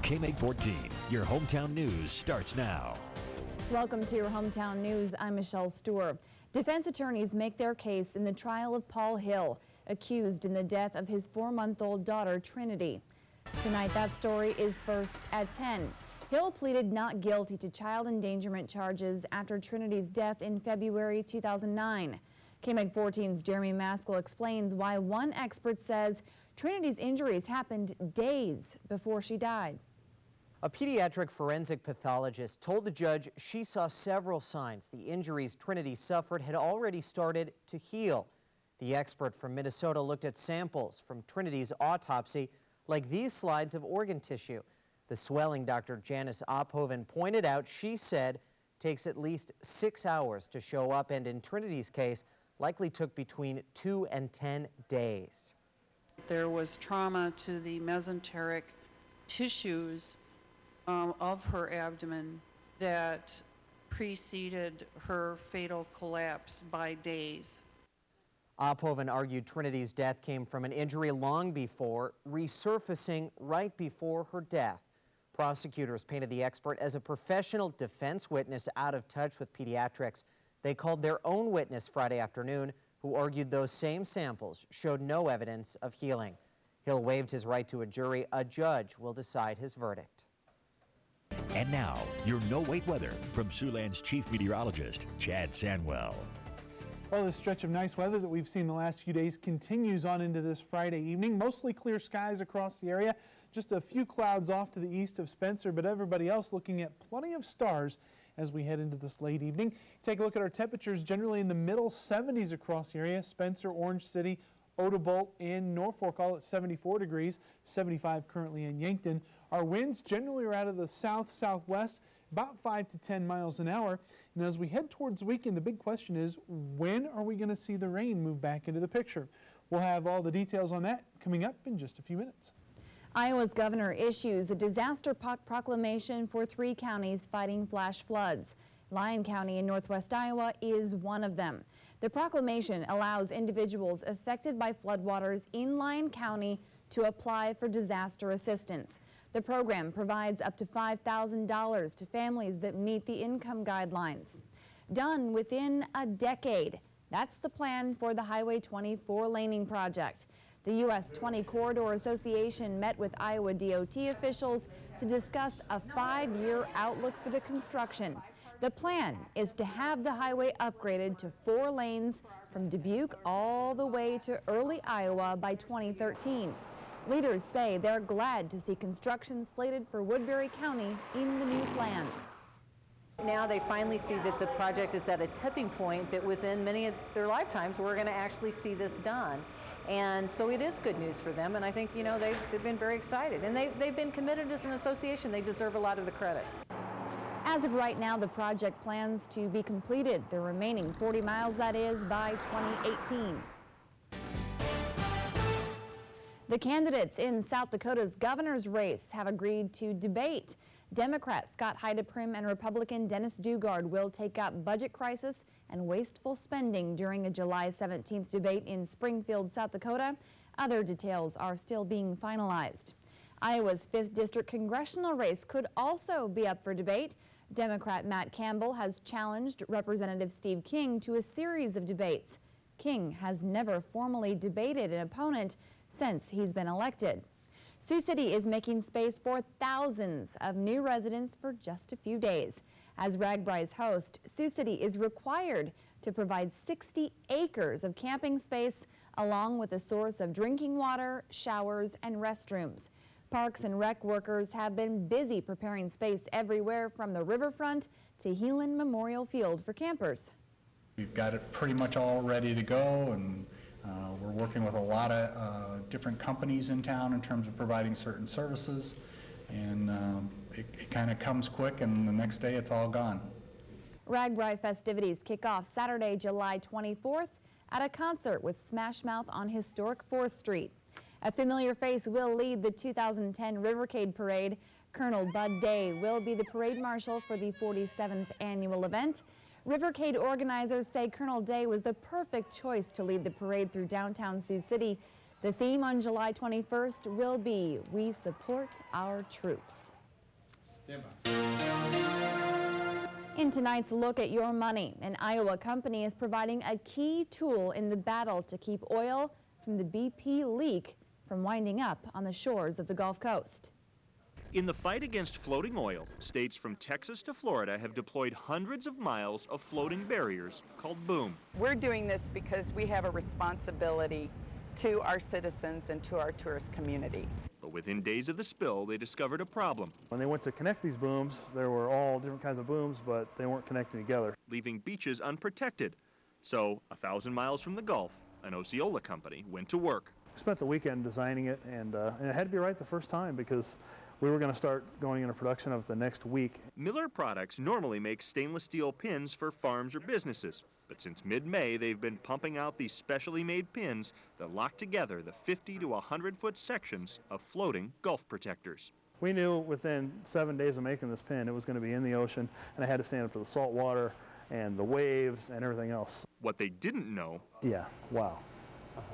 KMEG 14, your hometown news starts now. Welcome to your hometown news. I'm Michelle Storer. Defense attorneys make their case in the trial of Paul Hill, accused in the death of his 4-month-old daughter, Trinity. Tonight, that story is first at 10. Hill pleaded not guilty to child endangerment charges after Trinity's death in February 2009. KMEG 14's Jeremy Maskell explains why one expert says Trinity's injuries happened days before she died. A pediatric forensic pathologist told the judge she saw several signs the injuries Trinity suffered had already started to heal. The expert from Minnesota looked at samples from Trinity's autopsy, like these slides of organ tissue. The swelling Dr. Janice Ophoven pointed out, she said, takes at least 6 hours to show up, and in Trinity's case, likely took between 2 and 10 days. There was trauma to the mesenteric tissues of her abdomen that preceded her fatal collapse by days. Ophoven argued Trinity's death came from an injury long before, resurfacing right before her death. Prosecutors painted the expert as a professional defense witness out of touch with pediatrics. They called their own witness Friday afternoon, who argued those same samples showed no evidence of healing. Hill waived his right to a jury. A judge will decide his verdict. And now, your no-wait weather from Siouxland's chief meteorologist, Chad Sanwell. Well, this stretch of nice weather that we've seen the last few days continues on into this Friday evening. Mostly clear skies across the area. Just a few clouds off to the east of Spencer, but everybody else looking at plenty of stars as we head into this late evening. Take a look at our temperatures, generally in the middle 70s across the area. Spencer, Orange City, Odebolt, and Norfolk all at 74 degrees, 75 currently in Yankton. Our winds generally are out of the south-southwest, about 5 to 10 miles an hour. And as we head towards the weekend, the big question is, when are we going to see the rain move back into the picture? We'll have all the details on that coming up in just a few minutes. Iowa's governor issues a disaster proclamation for 3 counties fighting flash floods. Lyon County in northwest Iowa is one of them. The proclamation allows individuals affected by floodwaters in Lyon County to apply for disaster assistance. The program provides up to $5,000 to families that meet the income guidelines. Done within a decade. That's the plan for the Highway 24 laning project. The U.S. 20 Corridor Association met with Iowa DOT officials to discuss a 5-year outlook for the construction. The plan is to have the highway upgraded to 4 lanes from Dubuque all the way to early Iowa by 2013. Leaders say they're glad to see construction slated for Woodbury County in the new plan. Now they finally see that the project is at a tipping point that within many of their lifetimes we're going to actually see this done. And so it is good news for them, and I think, you know, they've been very excited. And they've been committed as an association. They deserve a lot of the credit. As of right now, the project plans to be completed, the remaining 40 miles that is, by 2018. The candidates in South Dakota's governor's race have agreed to debate. Democrat Scott Heideprim and Republican Dennis Dugard will take up budget crisis and wasteful spending during a July 17th debate in Springfield, South Dakota. Other details are still being finalized. Iowa's 5th District congressional race could also be up for debate. Democrat Matt Campbell has challenged Representative Steve King to a series of debates. King has never formally debated an opponent since he's been elected. Sioux City is making space for thousands of new residents for just a few days. As RAGBRAI's host, Sioux City is required to provide 60 acres of camping space along with a source of drinking water, showers, and restrooms. Parks and Rec workers have been busy preparing space everywhere from the riverfront to Heelan Memorial Field for campers. We've got it pretty much all ready to go, and we're working with a lot of different companies in town in terms of providing certain services, and it kind of comes quick, and the next day it's all gone. RAGBRAI festivities kick off Saturday, July 24th at a concert with Smash Mouth on historic 4th Street. A familiar face will lead the 2010 Rivercade Parade. Colonel Bud Day will be the parade marshal for the 47th annual event. Rivercade organizers say Colonel Day was the perfect choice to lead the parade through downtown Sioux City. The theme on July 21st will be "We Support Our Troops." In tonight's Look at Your Money, an Iowa company is providing a key tool in the battle to keep oil from the BP leak from winding up on the shores of the Gulf Coast. In the fight against floating oil, states from Texas to Florida have deployed hundreds of miles of floating barriers called boom. We're doing this because we have a responsibility to our citizens and to our tourist community. But within days of the spill, they discovered a problem, When they went to connect these booms, there were all different kinds of booms, but they weren't connecting together. leaving beaches unprotected. So, 1,000 miles from the Gulf, an Osceola company went to work. We spent the weekend designing it, and it had to be right the first time because we were going to start going into production of the next week. Miller Products normally makes stainless steel pins for farms or businesses, but since mid-May, they've been pumping out these specially made pins that lock together the 50 to 100-foot sections of floating Gulf protectors. We knew within 7 days of making this pin, it was going to be in the ocean, and it had to stand up to the salt water and the waves and everything else. What they didn't know Yeah, wow.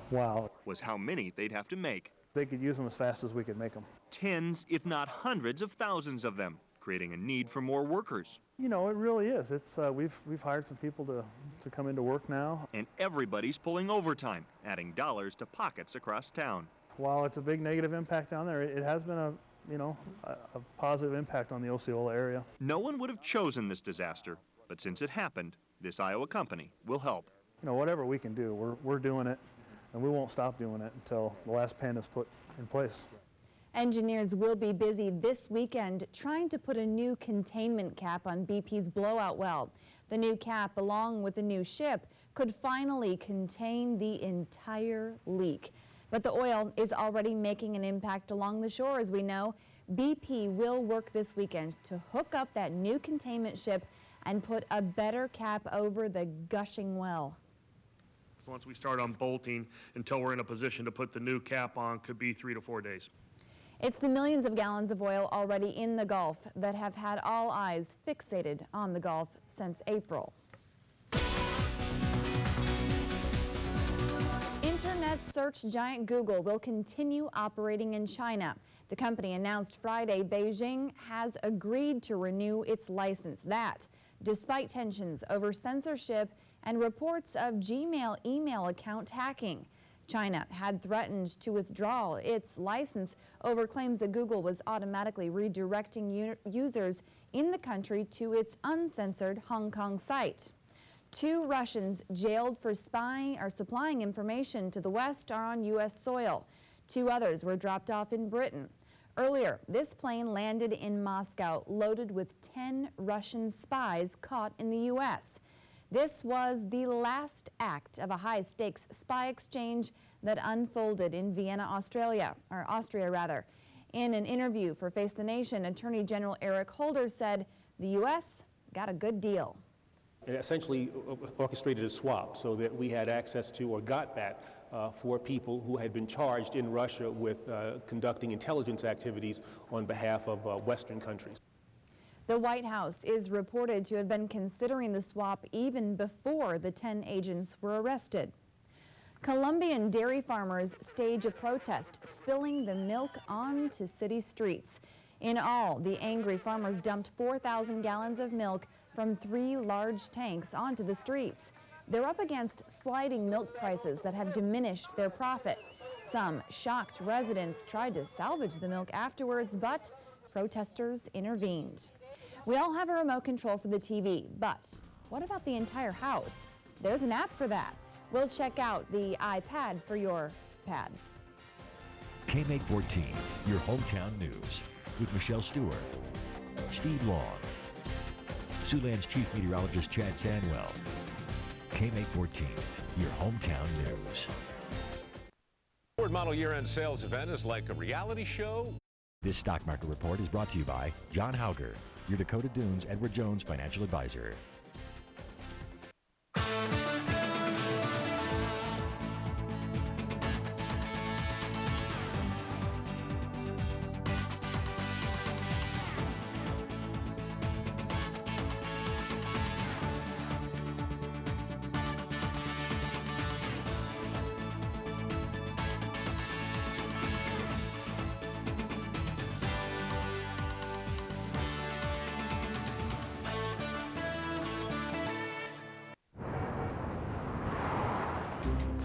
Wow. was how many they'd have to make. They could use them as fast as we could make them. Tens, if not hundreds of thousands of them, creating a need for more workers. You know, it really is. It's we've hired some people to come into work now. And everybody's pulling overtime, adding dollars to pockets across town. While it's a big negative impact down there, it has been a positive impact on the Osceola area. No one would have chosen this disaster, but since it happened, this Iowa company will help. You know, whatever we can do, we're doing it, and we won't stop doing it until the last pin is put in place. Engineers will be busy this weekend trying to put a new containment cap on BP's blowout well. The new cap, along with the new ship, could finally contain the entire leak. But the oil is already making an impact along the shore, as we know. BP will work this weekend to hook up that new containment ship and put a better cap over the gushing well. Once we start unbolting until we're in a position to put the new cap on, could be 3 to 4 days. It's the millions of gallons of oil already in the Gulf that have had all eyes fixated on the Gulf since April. Internet search giant Google will continue operating in China. The company announced Friday Beijing has agreed to renew its license. That, despite tensions over censorship and reports of Gmail email account hacking. China had threatened to withdraw its license over claims that Google was automatically redirecting users in the country to its uncensored Hong Kong site. 2 Russians jailed for spying or supplying information to the West are on U.S. soil. 2 others were dropped off in Britain. Earlier, this plane landed in Moscow loaded with 10 Russian spies caught in the U.S. This was the last act of a high-stakes spy exchange that unfolded in Vienna, Austria. In an interview for Face the Nation, Attorney General Eric Holder said the U.S. got a good deal. It essentially orchestrated a swap so that we had access to, or got that, for people who had been charged in Russia with conducting intelligence activities on behalf of Western countries. The White House is reported to have been considering the swap even before the 10 agents were arrested. Colombian dairy farmers stage a protest, spilling the milk onto city streets. In all, the angry farmers dumped 4,000 gallons of milk from 3 large tanks onto the streets. They're up against sliding milk prices that have diminished their profit. Some shocked residents tried to salvage the milk afterwards, but protesters intervened. We all have a remote control for the TV, but what about the entire house? There's an app for that. We'll check out the iPad for your pad. KMEG 14, your hometown news, with Michelle Stewart, Steve Long, Siouxland's chief meteorologist Chad Sanwell. KMEG 14, your hometown news. Ford Model Year-End Sales event is like a reality show. This stock market report is brought to you by John Hauger, your Dakota Dunes Edward Jones financial advisor.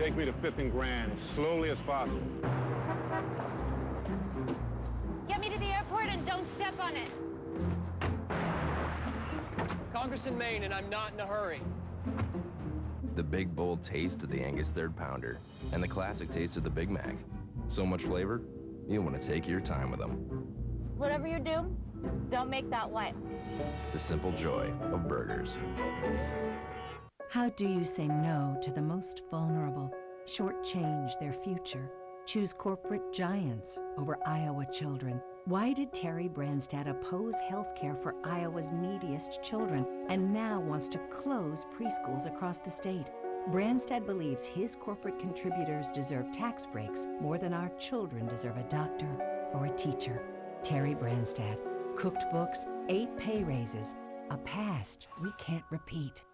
Take me to 5th and Grand as slowly as possible. Get me to the airport and don't step on it. Congress in Maine, and I'm not in a hurry. The big, bold taste of the Angus 3rd Pounder and the classic taste of the Big Mac. So much flavor, you'll want to take your time with them. Whatever you do, don't make that white. The simple joy of burgers. How do you say no to the most vulnerable, shortchange their future, choose corporate giants over Iowa children? Why did Terry Branstad oppose health care for Iowa's neediest children and now wants to close preschools across the state? Branstad believes his corporate contributors deserve tax breaks more than our children deserve a doctor or a teacher. Terry Branstad, cooked books, 8 pay raises, a past we can't repeat.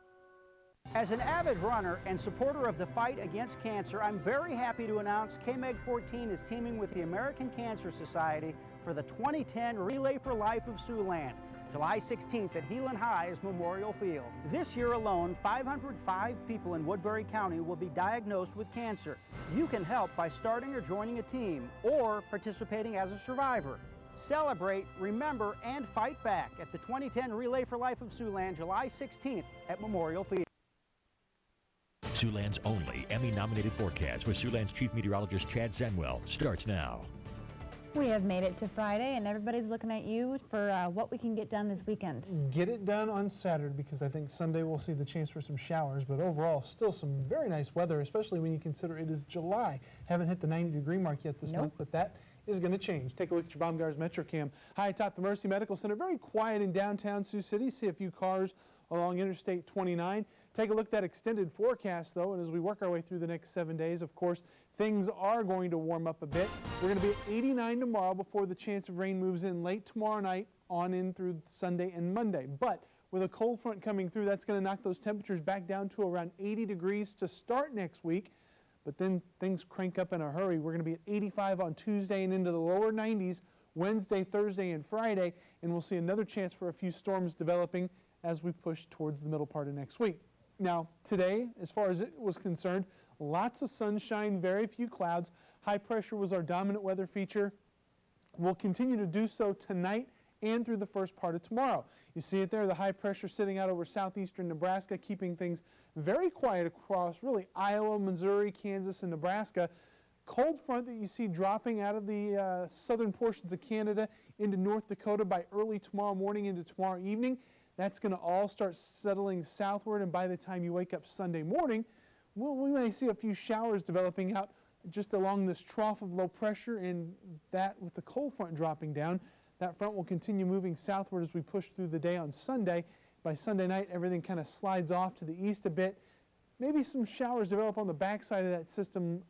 As an avid runner and supporter of the fight against cancer, I'm very happy to announce KMEG 14 is teaming with the American Cancer Society for the 2010 Relay for Life of Siouxland, July 16th at Helan High's Memorial Field. This year alone, 505 people in Woodbury County will be diagnosed with cancer. You can help by starting or joining a team or participating as a survivor. Celebrate, remember, and fight back at the 2010 Relay for Life of Siouxland, July 16th at Memorial Field. Siouxland's only Emmy-nominated forecast with Siouxland's Chief Meteorologist Chad Zenwell starts now. We have made it to Friday, and everybody's looking at you for what we can get done this weekend. Get it done on Saturday, because I think Sunday we'll see the chance for some showers, but overall still some very nice weather, especially when you consider it is July. Haven't hit the 90-degree mark yet this month, but that is going to change. Take a look at your Baumgart's MetroCam. High atop the Mercy Medical Center, very quiet in downtown Sioux City. See a few cars along Interstate 29. Take a look at that extended forecast, though, and as we work our way through the next 7 days, of course, things are going to warm up a bit. We're going to be at 89 tomorrow before the chance of rain moves in late tomorrow night on in through Sunday and Monday. But with a cold front coming through, that's going to knock those temperatures back down to around 80 degrees to start next week. But then things crank up in a hurry. We're going to be at 85 on Tuesday and into the lower 90s Wednesday, Thursday, and Friday, and we'll see another chance for a few storms developing as we push towards the middle part of next week. Now, today, as far as it was concerned, lots of sunshine, very few clouds. High pressure was our dominant weather feature. We'll continue to do so tonight and through the first part of tomorrow. You see it there, the high pressure sitting out over southeastern Nebraska, keeping things very quiet across really Iowa, Missouri, Kansas, and Nebraska. Cold front that you see dropping out of the southern portions of Canada into North Dakota by early tomorrow morning into tomorrow evening. That's going to all start settling southward, and by the time you wake up Sunday morning, we may see a few showers developing out just along this trough of low pressure, and that with the cold front dropping down, that front will continue moving southward as we push through the day on Sunday. By Sunday night, everything kind of slides off to the east a bit. Maybe some showers develop on the backside of that system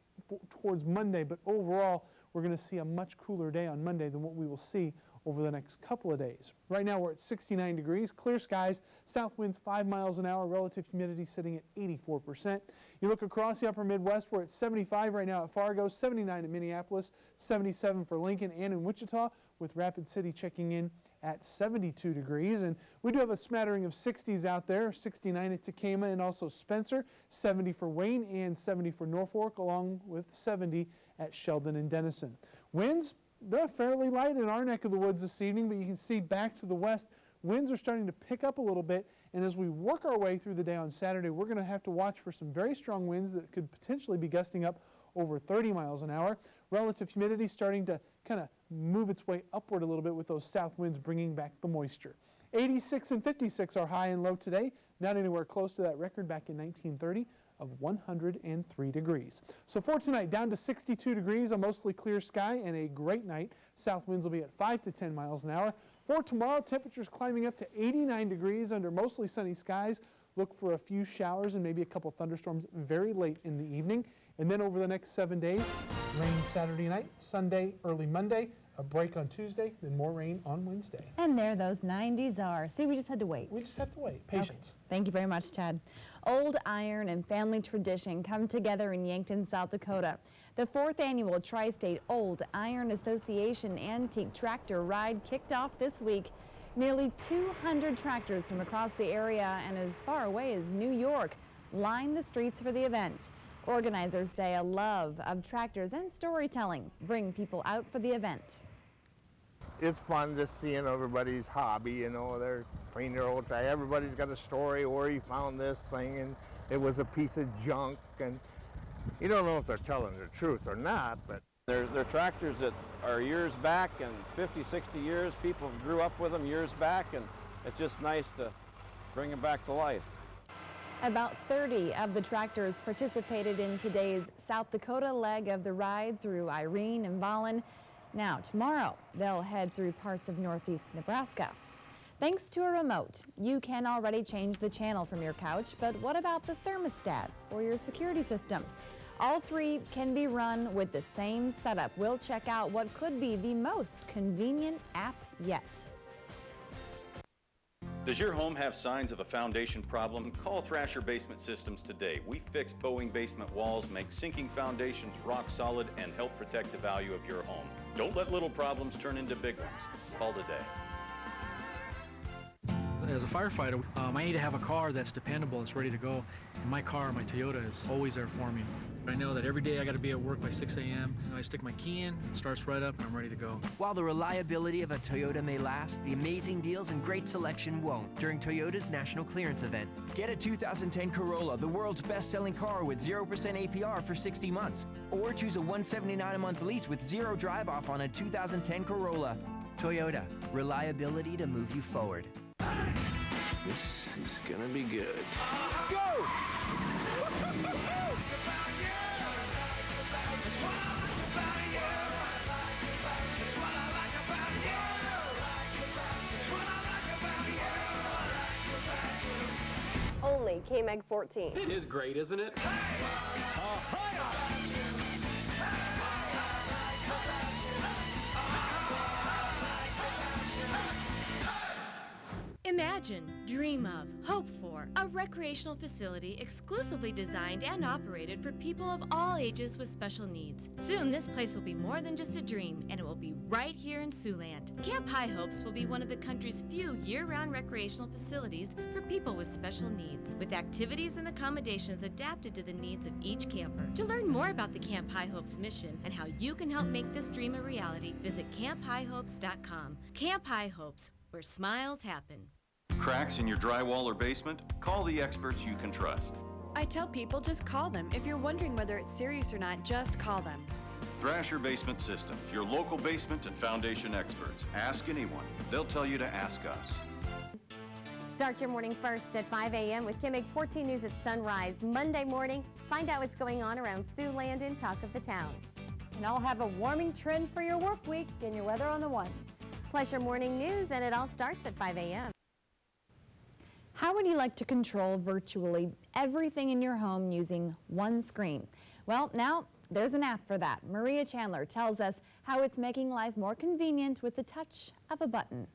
towards Monday, but overall, we're going to see a much cooler day on Monday than what we will see over the next couple of days. Right now we're at 69 degrees, clear skies, south winds 5 miles an hour, relative humidity sitting at 84%. You look across the upper Midwest, we're at 75 right now at Fargo, 79 at Minneapolis, 77 for Lincoln and in Wichita, with Rapid City checking in at 72 degrees. And we do have a smattering of 60s out there, 69 at Tacoma and also Spencer, 70 for Wayne and 70 for Norfolk, along with 70 at Sheldon and Denison. Winds, they're fairly light in our neck of the woods this evening, but you can see back to the west, winds are starting to pick up a little bit, and as we work our way through the day on Saturday, we're going to have to watch for some very strong winds that could potentially be gusting up over 30 miles an hour. Relative humidity starting to kind of move its way upward a little bit with those south winds bringing back the moisture. 86 and 56 are high and low today, not anywhere close to that record back in 1930 of 103 degrees. So for tonight, down to 62 degrees, a mostly clear sky, and a great night. South winds will be at 5 to 10 miles an hour. For tomorrow, temperatures climbing up to 89 degrees under mostly sunny skies. Look for a few showers and maybe a couple thunderstorms very late in the evening. And then over the next 7 days, rain Saturday night, Sunday, early Monday, a break on Tuesday, then more rain on Wednesday. And there those 90s are. See, we just had to wait. We just have to wait. Patience. Okay. Thank you very much, Chad. Old iron and family tradition come together in Yankton, South Dakota. The 4th annual Tri-State Old Iron Association Antique Tractor Ride kicked off this week. Nearly 200 tractors from across the area and as far away as New York line the streets for the event. Organizers say a love of tractors and storytelling bring people out for the event. It's fun just seeing everybody's hobby, you know, they're cleaning their old tractor. Everybody's got a story where he found this thing and it was a piece of junk, and you don't know if they're telling the truth or not, but they're tractors that are years back, and 50, 60 years, people grew up with them years back, and it's just nice to bring them back to life. About 30 of the tractors participated in today's South Dakota leg of the ride through Irene and Vollen. Now, tomorrow, they'll head through parts of northeast Nebraska. Thanks to a remote, you can already change the channel from your couch, but what about the thermostat or your security system? All three can be run with the same setup. We'll check out what could be the most convenient app yet. Does your home have signs of a foundation problem? Call Thrasher Basement Systems today. We fix bowing basement walls, make sinking foundations rock solid, and help protect the value of your home. Don't let little problems turn into big ones. Call today. As a firefighter, I need to have a car that's dependable, that's ready to go. And my car, my Toyota, is always there for me. I know that every day I got to be at work by 6 a.m. I stick my key in, it starts right up, and I'm ready to go. While the reliability of a Toyota may last, the amazing deals and great selection won't during Toyota's National Clearance Event. Get a 2010 Corolla, the world's best-selling car with 0% APR for 60 months. Or choose a $179 a month lease with zero drive-off on a 2010 Corolla. Toyota, reliability to move you forward. This is gonna be good. Go! Only KMEG 14. It is great, isn't it? Imagine, dream of, hope for a recreational facility exclusively designed and operated for people of all ages with special needs. Soon, this place will be more than just a dream, and it will be right here in Siouxland. Camp High Hopes will be one of the country's few year-round recreational facilities for people with special needs, with activities and accommodations adapted to the needs of each camper. To learn more about the Camp High Hopes mission and how you can help make this dream a reality, visit camphighopes.com. Camp High Hopes, where smiles happen. Cracks in your drywall or basement? Call the experts you can trust. I tell people just call them. If you're wondering whether it's serious or not, just call them. Thrasher Basement Systems, your local basement and foundation experts. Ask anyone. They'll tell you to ask us. Start your morning first at 5 a.m. with KMEG 14 News at sunrise. Monday morning, find out what's going on around Siouxland and Talk of the Town. And I'll have a warming trend for your work week and your weather on the ones. Plus your morning news, and it all starts at 5 a.m. How would you like to control virtually everything in your home using one screen? Well, now there's an app for that. Maria Chandler tells us how it's making life more convenient with the touch of a button.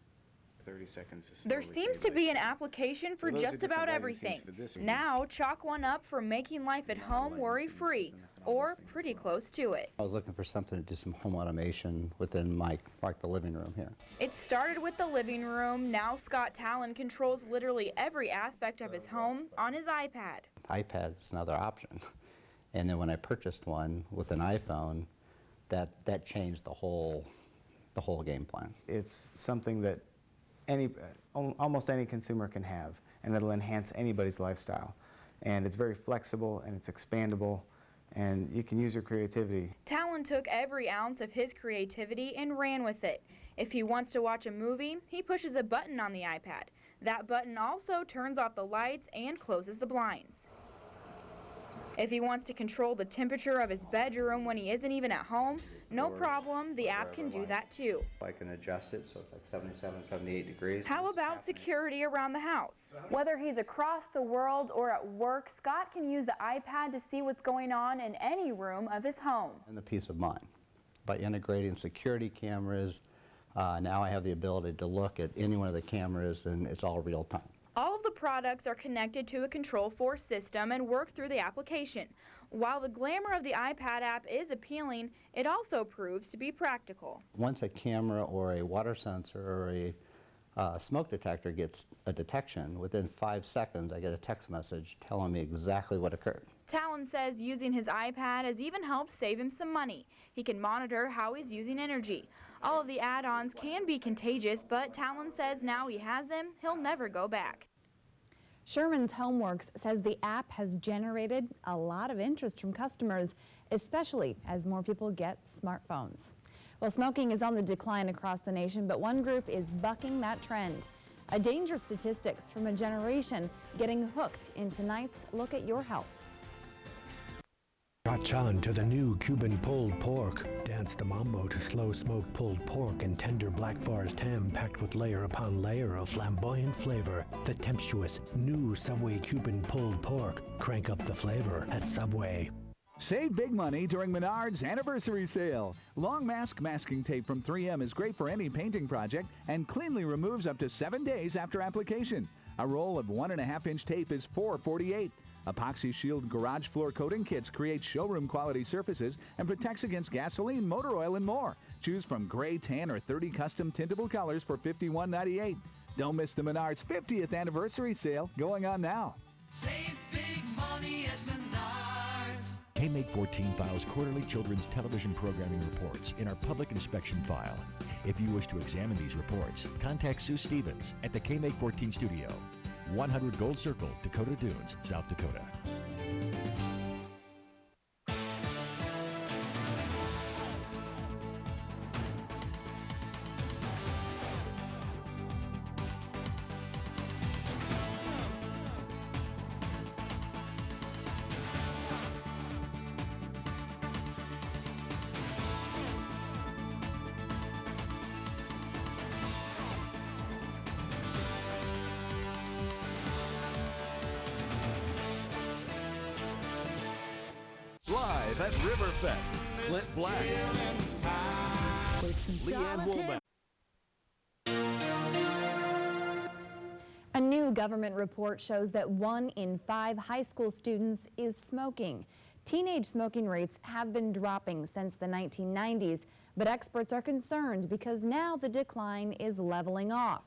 30 seconds is there seems to be an application for just about everything. Now, chalk one up for making life at home worry-free, or pretty close to it. I was looking for something to do some home automation within like the living room here. It started with the living room. Now Scott Talon controls literally every aspect of his home on his iPad. iPad is another option. And then when I purchased one with an iPhone, that changed the whole game plan. It's something that almost any consumer can have, and it'll enhance anybody's lifestyle. And it's very flexible and it's expandable, and you can use your creativity. Talon took every ounce of his creativity and ran with it. If he wants to watch a movie, he pushes a button on the iPad. That button also turns off the lights and closes the blinds. If he wants to control the temperature of his bedroom when he isn't even at home, no problem, the app can do that too. I can adjust it so it's like 77, 78 degrees. How about security around the house? Whether he's across the world or at work, Scott can use the iPad to see what's going on in any room of his home. And the peace of mind. By integrating security cameras, now I have the ability to look at any one of the cameras, and it's all real time. All of the products are connected to a Control4 system and work through the application. While the glamour of the iPad app is appealing, it also proves to be practical. Once a camera or a water sensor or a smoke detector gets a detection, within 5 seconds I get a text message telling me exactly what occurred. Talon says using his iPad has even helped save him some money. He can monitor how he's using energy. All of the add-ons can be contagious, but Talon says now he has them, he'll never go back. Sherman's Homeworks says the app has generated a lot of interest from customers, especially as more people get smartphones. Well, smoking is on the decline across the nation, but one group is bucking that trend. A dangerous statistics from a generation getting hooked in tonight's Look at Your Health. Latch on to the new Cuban pulled pork. Dance the mambo to slow smoked pulled pork and tender black forest ham packed with layer upon layer of flamboyant flavor. The tempestuous new Subway Cuban pulled pork. Crank up the flavor at Subway. Save big money during Menard's anniversary sale. Long mask masking tape from 3M is great for any painting project and cleanly removes up to 7 days after application. A roll of 1.5-inch tape is $4.48. Epoxy Shield garage floor coating kits create showroom quality surfaces and protects against gasoline, motor oil, and more. Choose from gray, tan, or 30 custom tintable colors for $51.98. Don't miss the Menards 50th anniversary sale going on now. Save big money at Menards. KMEG 14 files quarterly children's television programming reports in our public inspection file. If you wish to examine these reports, contact Sue Stevens at the KMEG 14 studio, 100 Gold Circle, Dakota Dunes, South Dakota. Live at Riverfest, Clint Black, Leanne Woolman. A new government report shows that 1 in 5 high school students is smoking. Teenage smoking rates have been dropping since the 1990s, but experts are concerned because now the decline is leveling off.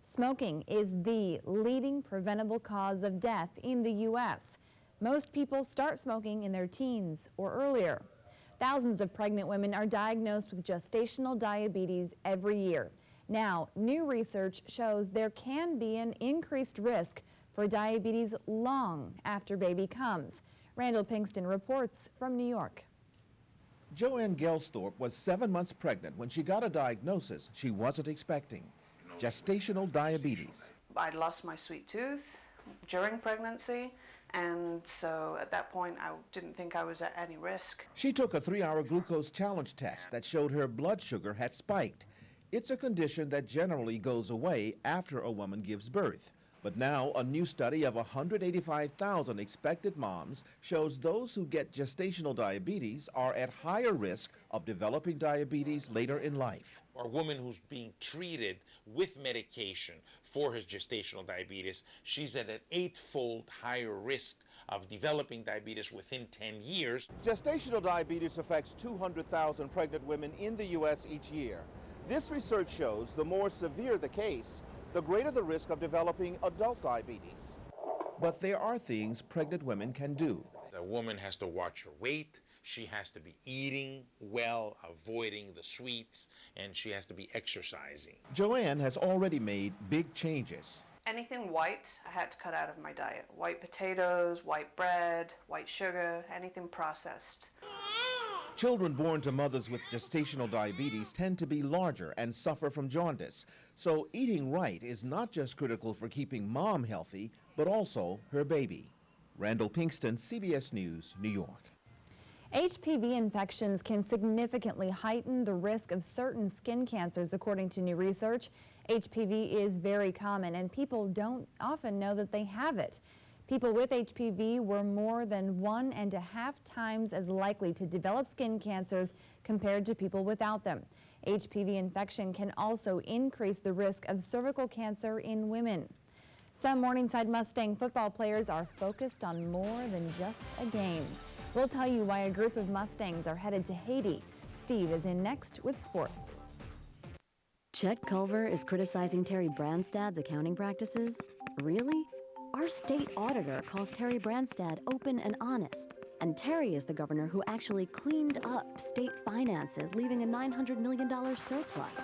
Smoking is the leading preventable cause of death in the U.S. Most people start smoking in their teens or earlier. Thousands of pregnant women are diagnosed with gestational diabetes every year. Now, new research shows there can be an increased risk for diabetes long after baby comes. Randall Pinkston reports from New York. Joanne Gelsthorpe was 7 months pregnant when she got a diagnosis she wasn't expecting: gestational diabetes. I'd lost my sweet tooth during pregnancy, and so at that point I didn't think I was at any risk. She took a 3-hour glucose challenge test that showed her blood sugar had spiked. It's a condition that generally goes away after a woman gives birth. But now a new study of 185,000 expected moms shows those who get gestational diabetes are at higher risk of developing diabetes later in life. Or a woman who's being treated with medication for her gestational diabetes, she's at an 8-fold higher risk of developing diabetes within 10 years. Gestational diabetes affects 200,000 pregnant women in the U.S. each year. This research shows the more severe the case, the greater the risk of developing adult diabetes. But there are things pregnant women can do. A woman has to watch her weight, she has to be eating well, avoiding the sweets, and she has to be exercising. Joanne has already made big changes. Anything white I had to cut out of my diet. White potatoes, white bread, white sugar, anything processed. Children born to mothers with gestational diabetes tend to be larger and suffer from jaundice. So eating right is not just critical for keeping mom healthy, but also her baby. Randall Pinkston, CBS News, New York. HPV infections can significantly heighten the risk of certain skin cancers, according to new research. HPV is very common, and people don't often know that they have it. People with HPV were more than 1.5 times as likely to develop skin cancers compared to people without them. HPV infection can also increase the risk of cervical cancer in women. Some Morningside Mustang football players are focused on more than just a game. We'll tell you why a group of Mustangs are headed to Haiti. Steve is in next with sports. Chet Culver is criticizing Terry Branstad's accounting practices? Really? Our state auditor calls Terry Branstad open and honest. And Terry is the governor who actually cleaned up state finances, leaving a $900 million surplus.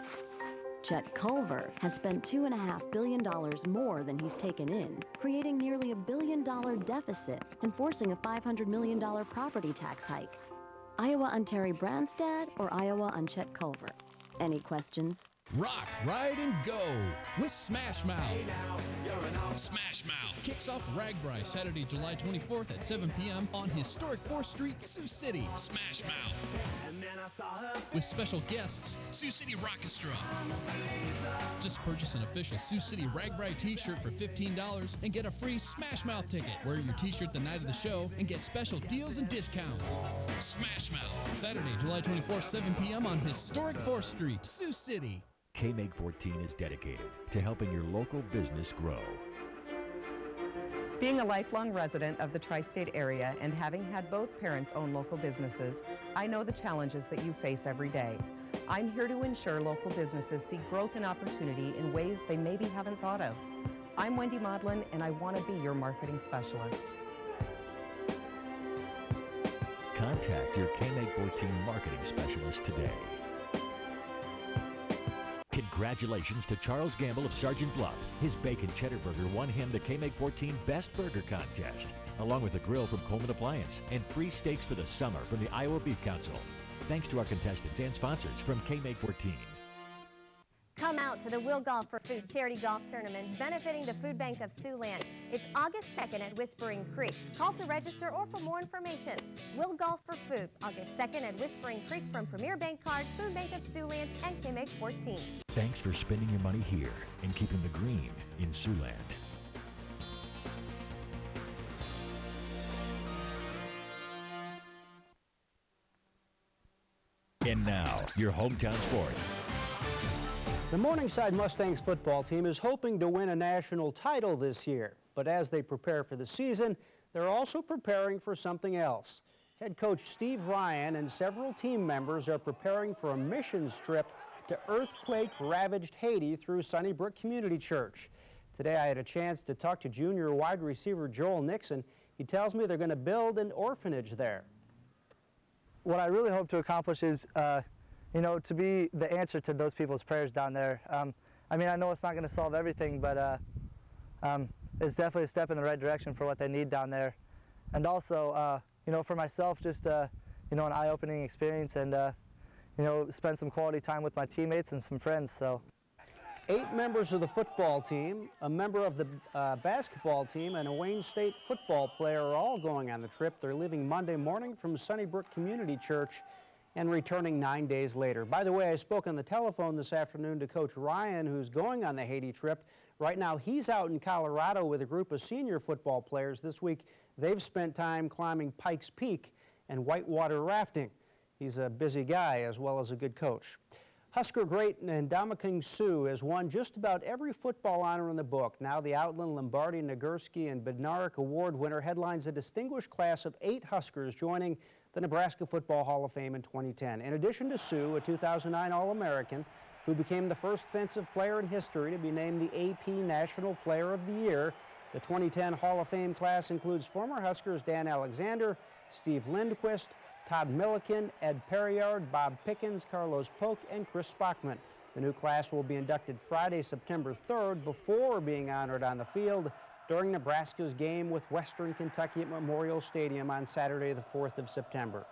Chet Culver has spent $2.5 billion more than he's taken in, creating nearly $1 billion deficit and forcing a $500 million property tax hike. Iowa on Terry Branstad or Iowa on Chet Culver? Any questions? Rock, ride, and go with Smash Mouth. Smash Mouth kicks off RAGBRAI Saturday, July 24th at 7 p.m. on historic 4th Street, Sioux City. Smash Mouth. With special guests, Sioux City Rockestra. Just purchase an official Sioux City RAGBRAI t-shirt for $15 and get a free Smash Mouth ticket. Wear your t-shirt the night of the show and get special deals and discounts. Smash Mouth. Saturday, July 24th, 7 p.m. on historic 4th Street, Sioux City. KMEG 14 is dedicated to helping your local business grow. Being a lifelong resident of the tri-state area and having had both parents own local businesses, I know the challenges that you face every day. I'm here to ensure local businesses see growth and opportunity in ways they maybe haven't thought of. I'm Wendy Modlin, and I want to be your marketing specialist. Contact your KMEG 14 marketing specialist today. Congratulations to Charles Gamble of Sergeant Bluff. His bacon cheddar burger won him the KMEG 14 Best Burger Contest, along with a grill from Coleman Appliance and free steaks for the summer from the Iowa Beef Council. Thanks to our contestants and sponsors from KMEG 14. Come out to the Will Golf for Food Charity Golf Tournament benefiting the Food Bank of Siouxland. It's August 2nd at Whispering Creek. Call to register or for more information. Will Golf for Food, August 2nd at Whispering Creek from Premier Bank Card, Food Bank of Siouxland, and KMEG 14. Thanks for spending your money here and keeping the green in Siouxland. And now, your hometown sport. The Morningside Mustangs football team is hoping to win a national title this year, but as they prepare for the season, they're also preparing for something else. Head coach Steve Ryan and several team members are preparing for a missions trip to earthquake-ravaged Haiti through Sunnybrook Community Church. Today I had a chance to talk to junior wide receiver Joel Nixon. He tells me they're going to build an orphanage there. What I really hope to accomplish is to be the answer to those people's prayers down there. I mean, I know it's not going to solve everything, but it's definitely a step in the right direction for what they need down there. And also, for myself, just, an eye-opening experience and, spend some quality time with my teammates and some friends, so. 8 members of the football team, a member of the basketball team, and a Wayne State football player are all going on the trip. They're leaving Monday morning from Sunnybrook Community Church and returning 9 days later. By the way, I spoke on the telephone this afternoon to Coach Ryan, who's going on the Haiti trip. Right now, he's out in Colorado with a group of senior football players. This week, they've spent time climbing Pikes Peak and whitewater rafting. He's a busy guy as well as a good coach. Husker great Ndamukong Suh has won just about every football honor in the book. Now the Outland, Lombardi, Nagurski, and Bednarik Award winner headlines a distinguished class of 8 Huskers joining the Nebraska Football Hall of Fame in 2010. In addition to Suh, a 2009 All-American who became the first defensive player in history to be named the AP National Player of the Year, the 2010 Hall of Fame class includes former Huskers Dan Alexander, Steve Lindquist, Todd Milliken, Ed Perriard, Bob Pickens, Carlos Polk, and Chris Spockman. The new class will be inducted Friday, September 3rd, before being honored on the field during Nebraska's game with Western Kentucky at Memorial Stadium on Saturday, the 4th of September.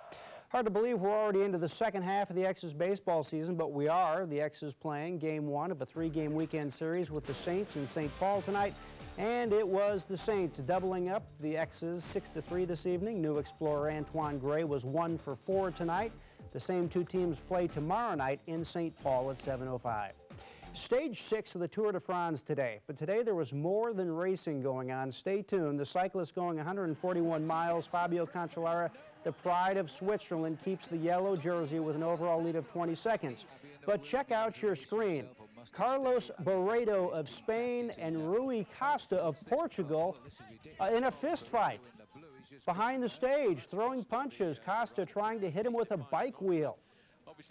Hard to believe we're already into the second half of the X's baseball season, but we are. The X's playing Game 1 of a 3-game weekend series with the Saints in St. Paul tonight. And it was the Saints doubling up the X's 6-3 this evening. New Explorer Antoine Gray was 1 for 4 tonight. The same 2 teams play tomorrow night in St. Paul at 7:05. Stage 6 of the Tour de France today. But today there was more than racing going on. Stay tuned. The cyclist going 141 miles, Fabio Cancellara, the pride of Switzerland, keeps the yellow jersey with an overall lead of 20 seconds. But check out your screen. Carlos Barredo of Spain and Rui Costa of Portugal in a fist fight. Behind the stage, throwing punches, Costa trying to hit him with a bike wheel.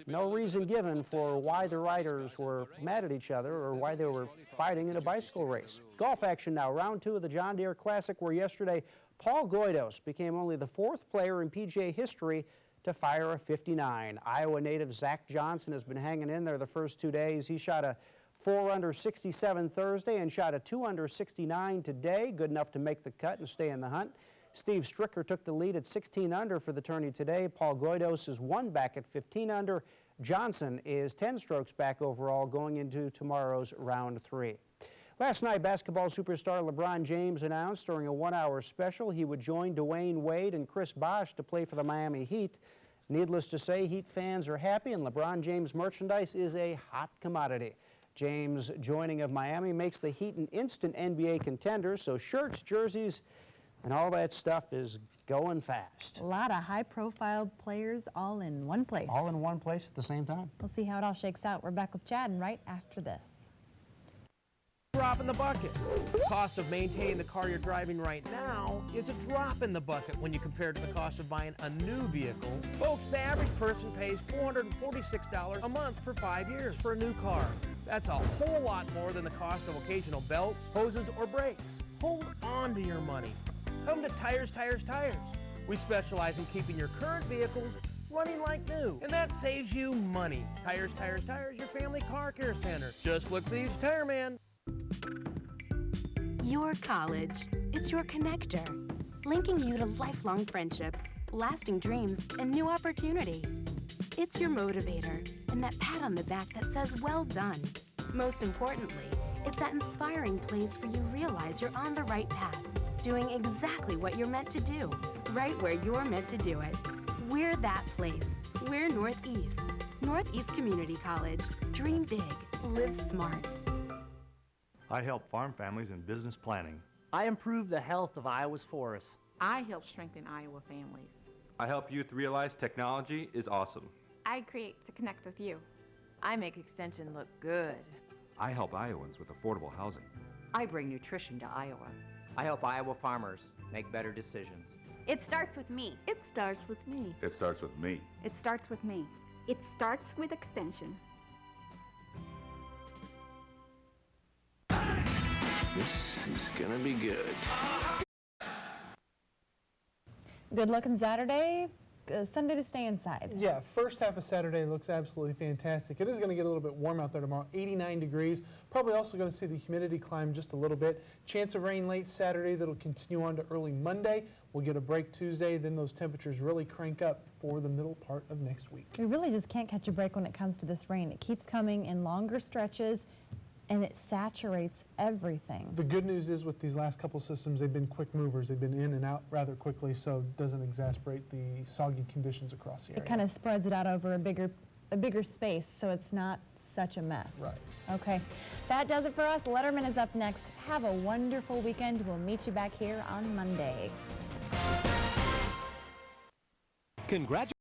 No reason given for why the riders were mad at each other or why they were fighting in a bicycle race. Golf action now, round 2 of the John Deere Classic, where yesterday Paul Goydos became only the 4th player in PGA history to fire a 59. Iowa native Zach Johnson has been hanging in there the first 2 days. He shot a 4 under 67 Thursday and shot a 2 under 69 today, good enough to make the cut and stay in the hunt. Steve Stricker took the lead at 16 under for the tourney today. Paul Goydos is 1 back at 15 under. Johnson is 10 strokes back overall going into tomorrow's round 3. Last night, basketball superstar LeBron James announced during a 1-hour special he would join Dwayne Wade and Chris Bosh to play for the Miami Heat. Needless to say, Heat fans are happy, and LeBron James merchandise is a hot commodity. James joining of Miami makes the Heat an instant NBA contender, so shirts, jerseys, and all that stuff is going fast. A lot of high-profile players all in one place. All in one place at the same time. We'll see how it all shakes out. We're back with Chad right after this. Drop in the bucket. The cost of maintaining the car you're driving right now is a drop in the bucket when you compare it to the cost of buying a new vehicle. Folks, the average person pays $446 a month for 5 years for a new car. That's a whole lot more than the cost of occasional belts, hoses, or brakes. Hold on to your money. Come to Tires, Tires, Tires. We specialize in keeping your current vehicles running like new, and that saves you money. Tires, Tires, Tires, your family car care center. Just look these Tire Man. Your college. It's your connector, linking you to lifelong friendships, lasting dreams, and new opportunity. It's your motivator and that pat on the back that says, well done. Most importantly, it's that inspiring place where you realize you're on the right path, doing exactly what you're meant to do, right where you're meant to do it. We're that place. We're Northeast. Northeast Community College. Dream big. Live smart. I help farm families in business planning. I improve the health of Iowa's forests. I help strengthen Iowa families. I help youth realize technology is awesome. I create to connect with you. I make Extension look good. I help Iowans with affordable housing. I bring nutrition to Iowa. I help Iowa farmers make better decisions. It starts with me. It starts with me. It starts with me. It starts with me. It starts with Extension. This is gonna be good. Good looking Saturday. Sunday to stay inside. Yeah, first half of Saturday looks absolutely fantastic. It is going to get a little bit warm out there tomorrow, 89 degrees. Probably also going to see the humidity climb just a little bit. Chance of rain late Saturday that'll continue on to early Monday. We'll get a break Tuesday, then those temperatures really crank up for the middle part of next week. We really just can't catch a break when it comes to this rain. It keeps coming in longer stretches, and it saturates everything. The good news is with these last couple systems, they've been quick movers. They've been in and out rather quickly, so it doesn't exasperate the soggy conditions across the area. It kind of spreads it out over a bigger space, so it's not such a mess. Right. Okay. That does it for us. Letterman is up next. Have a wonderful weekend. We'll meet you back here on Monday. Congratulations.